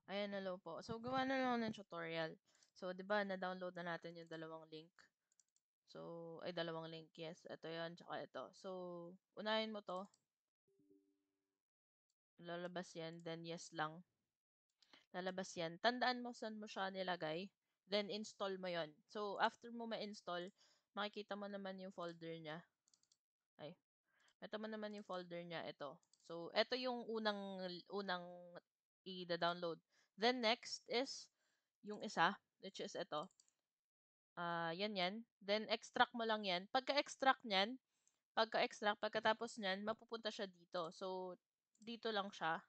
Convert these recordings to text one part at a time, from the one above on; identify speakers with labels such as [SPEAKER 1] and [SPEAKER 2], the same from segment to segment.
[SPEAKER 1] Ayan, hello po. So, gawa na lang ako ng tutorial. So, di ba, na-download na natin yung dalawang link. So, ay, dalawang link. Yes, ito yan, tsaka ito. So, unahin mo to. Lalabas yan, then yes lang. Lalabas yan. Tandaan mo saan mo siya nilagay. Then, install mo yon. So, after mo ma-install, makikita mo naman yung folder niya. Ay, ito mo naman yung folder niya. Ito. So, ito yung unang i-download. Then, next is yung isa, which is ito. Yan. Then, extract mo lang yan. Pagka-extract, pagkatapos nyan, mapupunta siya dito. So, dito lang siya.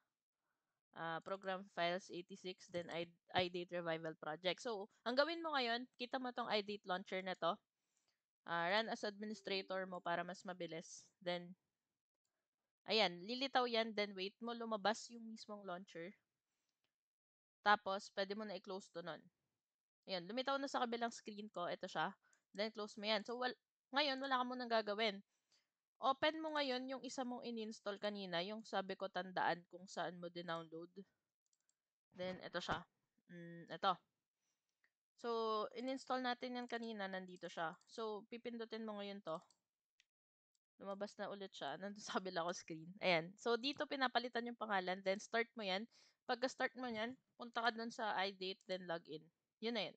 [SPEAKER 1] Program files 86, then iDate Revival Project. So, ang gawin mo ngayon, kita mo tong iDate launcher na to. Run as administrator mo para mas mabilis. Then, ayan, lilitaw yan. Then, wait mo lumabas yung mismong launcher. Tapos, pwede mo na i-close to nun. Ayan, lumitaw na sa kabilang screen ko. Ito siya. Then, close mo yan. So, ngayon, wala ka munang gagawin. Open mo ngayon yung isa mong in-install kanina. Yung sabi ko, tandaan kung saan mo din-download. Then, ito siya. Ito. So, in-install natin yan kanina. Nandito siya. So, pipindutin mo ngayon to. Lumabas na ulit siya. Nandun sa kabila ko screen. Ayan. So, dito pinapalitan yung pangalan. Then, start mo yan. Pagka-start mo yan, punta ka dun sa iDate, then login. Yun na yun.